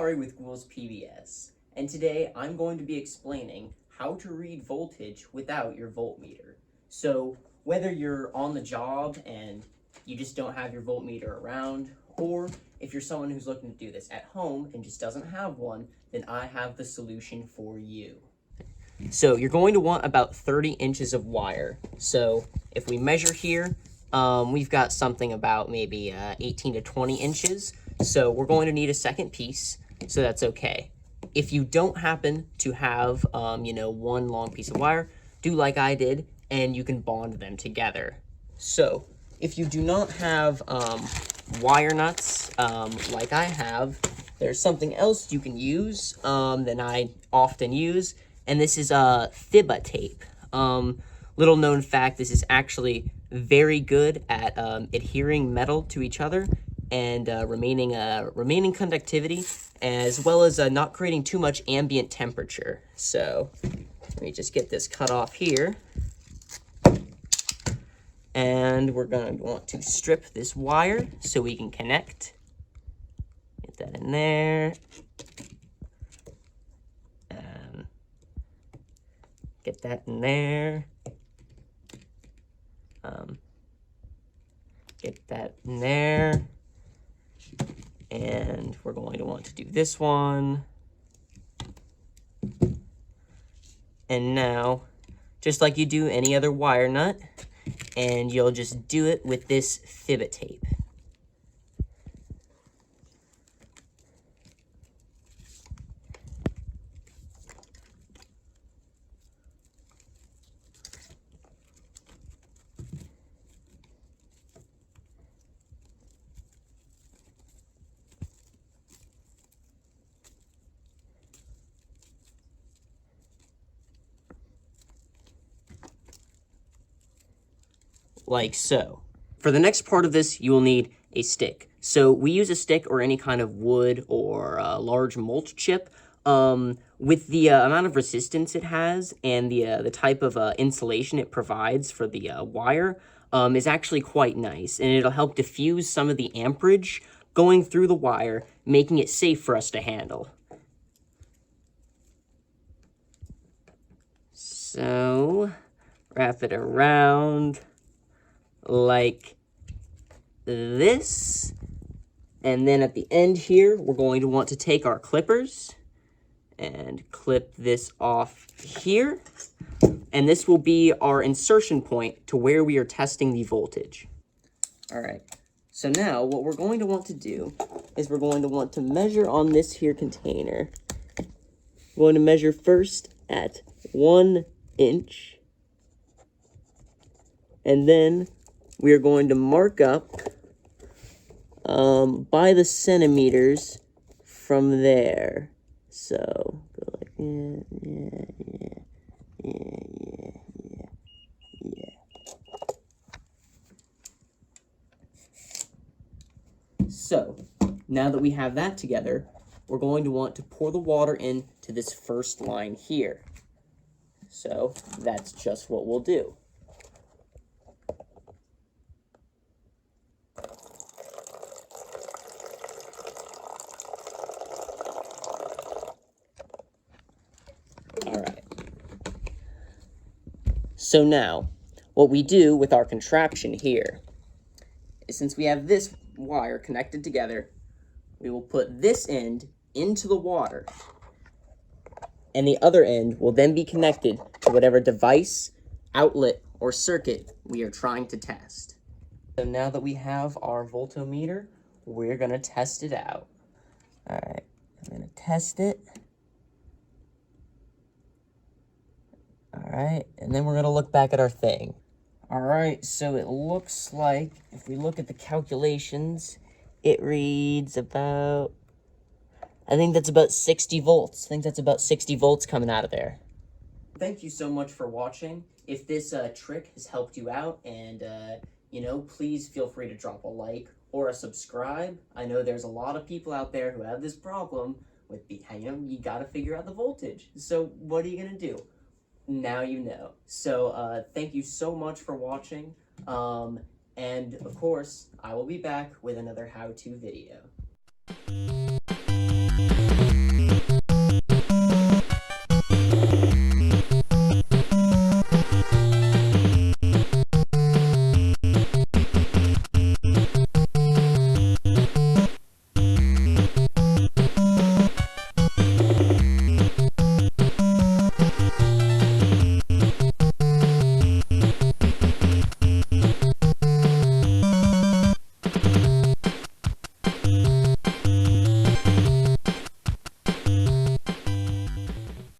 Ari with Ghoul's PBS, and today I'm going to be explaining how to read voltage without your voltmeter. So whether you're on the job and you just don't have your voltmeter around, or if you're someone who's looking to do this at home and just doesn't have one, then I have the solution for you. So you're going to want about 30 inches of wire. So if we measure here, we've got something about maybe 18 to 20 inches. So we're going to need a second piece, so that's okay. If you don't happen to have, one long piece of wire, do like I did, and you can bond them together. So if you do not have wire nuts like I have, there's something else you can use that I often use, and this is Thiba tape. Little known fact, this is actually very good at adhering metal to each other and remaining conductivity, as well as not creating too much ambient temperature. So let me just get this cut off here. And we're going to want to strip this wire so we can connect. Get that in there. Get that in there. Get that in there. And we're going to want to do this one. And now, just like you do any other wire nut, and you'll just do it with this Thiba tape. Like so. For the next part of this, you will need a stick. So we use a stick or any kind of wood or large mulch chip. With the amount of resistance it has and the type of insulation it provides for the wire is actually quite nice, and it'll help diffuse some of the amperage going through the wire, making it safe for us to handle. So wrap it around like this, and then at the end here we're going to want to take our clippers and clip this off here, and this will be our insertion point to where we are testing the voltage. All right, so now what we're going to want to do is we're going to want to measure on this here container. We're going to measure first at 1 inch, and then we are going to mark up by the centimeters from there. So go like yeah. So now that we have that together, we're going to want to pour the water into this first line here. So that's just what we'll do. So now, what we do with our contraption here is, since we have this wire connected together, we will put this end into the water, and the other end will then be connected to whatever device, outlet, or circuit we are trying to test. So now that we have our voltmeter, we're going to test it out. All right, I'm going to test it. All right, and then we're going to look back at our thing. All right, so it looks like, if we look at the calculations, it reads about, I think that's about 60 volts. I think that's about 60 volts coming out of there. Thank you so much for watching. If this trick has helped you out, and, please feel free to drop a like or a subscribe. I know there's a lot of people out there who have this problem with, you got to figure out the voltage. So what are you going to do? Now you know. So thank you so much for watching, and of course I will be back with another how-to video.